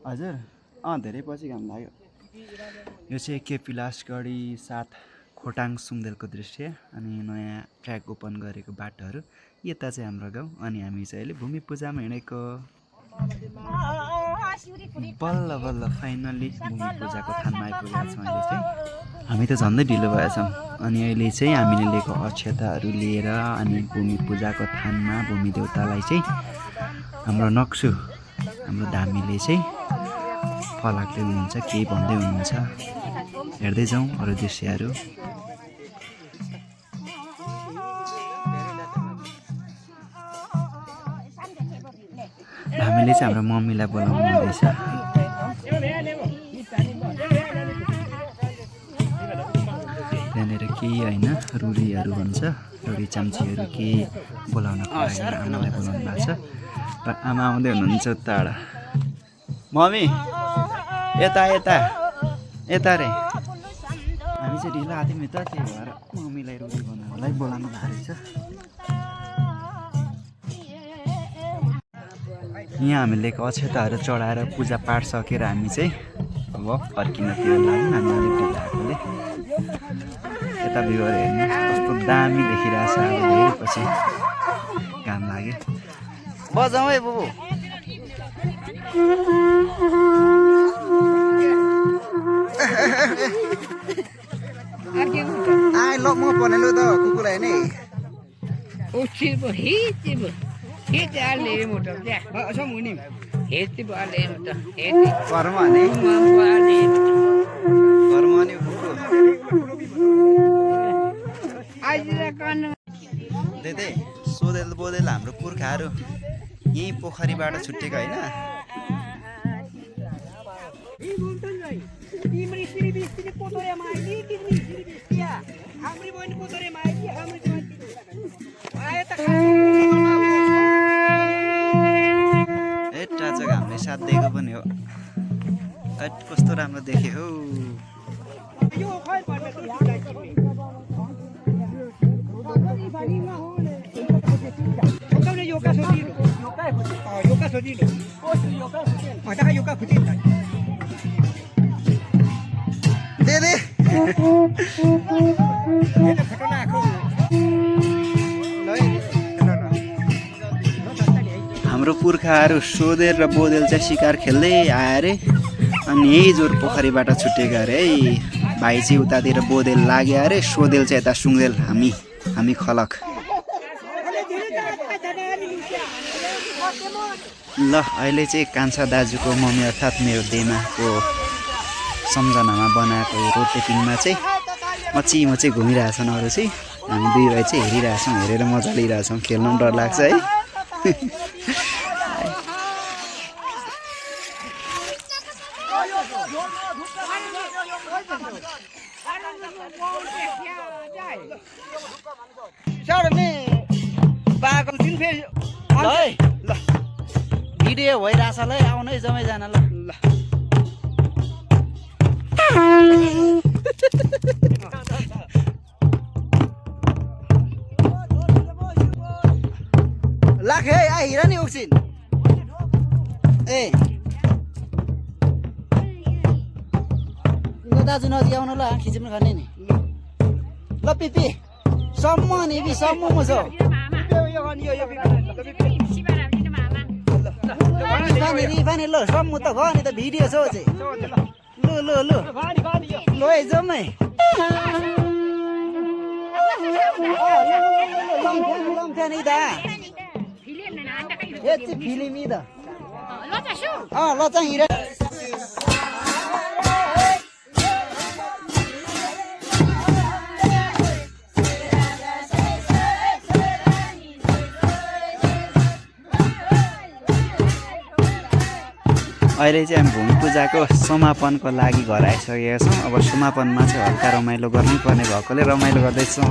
हजुर धेरै पछि घाम लाग्यो। यो चाहिँ केपिलासगढी 7 खोटाङ सुङ्देलको दृश्य अनि नयाँ ट्र्याक ओपन गरेको बाटोहरू। यता चाहिँ हाम्रो गाउँ अनि हामी चाहिँ अहिले भूमि पूजामा हिँडेको। बल्ल बल्ल फाइनल्ली भूमि पूजाको थानमा आइपुगेका छौँ। अहिले चाहिँ हामी त झन्डै ढिलो भएछौँ अनि अहिले चाहिँ हामीले लिएको अक्षताहरू लिएर अनि भूमि पूजाको थानमा भूमि देवतालाई चाहिँ हाम्रो नक्सु हाम्रो धामीले चाहिँ फलाक्दै हुनुहुन्छ, केही भन्दै हुनुहुन्छ। हेर्दै जाउँ अरू दृश्यहरू। हामीले चाहिँ हाम्रो मम्मीलाई बोलाउनु हुँदैछ। त्यहाँनिर केही होइन रुडीहरू भन्छ, रुडी चम्चीहरू केही बोलाउनको लागि आमालाई बोलाउनु भएको छ र आमा आउँदै हुनुहुन्छ टाढा। मम्मी यता यता यता रे। हामी चाहिँ ढिलो आएको थियौँ त, त्यही भएर मम्मीलाई रुडी बनाउनलाई बोलाउनु भएको रहेछ। यहाँ हामीले अक्षताहरू चढाएर पूजापाठ सकेर हामी चाहिँ अब फर्किनतिर लाग्यौँ। हामी अलिक ढिलो आएकोले यता भ्यूहरू हेर्नु कस्तो दामी देखिरहेछ। अब धेरै पछि घाम लाग्यो। बजाउँ है बुबु। आइ ल म भनेलो त कुकुरलाई नै दिदी सोधेल बोधेल हाम्रो पुर्खाहरू यही पोखरीबाट छुट्टेको होइन? जग्गा हामीले साथ दिएको पनि हो। कस्तो राम्रो देख्यो हौ। हाम्रो पुर्खाहरू सोधेर र बोदेल चाहिँ शिकार खेल्दै आए अरे अनि यही जोर पोखरीबाट छुट्टेको अरे है। भाइ चाहिँ उतातिर बोदेल लाग्यो अरे, सोधेल चाहिँ यता सुङ्देल, हामी खलक। ल अहिले चाहिँ कान्छा दाजुको मम्मी अर्थात् मेरो देमाको सम्झनामा बनाएको रोटेपिङमा चाहिँ म चाहिँ घुमिरहेछन्। अरू चाहिँ हामी दुई भाइ चाहिँ हेरिरहेछौँ, हेरेर मजा लिइरहेछौँ। खेल्नु पनि डर लाग्छ है। भिडियो भइरहेछ ल, आउनु है जमैजना ल। लाख है आ हिरा नि उक्सिन ए दाजु नजिक आउनु ल, खिच्नु खाने नि ल। पिपी सम्म नि सम्म म छ पानी ल सम्म त भयो नि त भिडियो छ चाहिँ। ल है जम्मै लम्थ्यानी दा ए चाहिँ फिल्मी दा ल चाहिँ हिरा। अहिले चाहिँ हामी भूमि पूजाको समापनको लागि घर आइसकेका छौँ। अब समापनमा चाहिँ हल्का रमाइलो गर्नै पर्ने भएकोले रमाइलो गर्दैछौँ।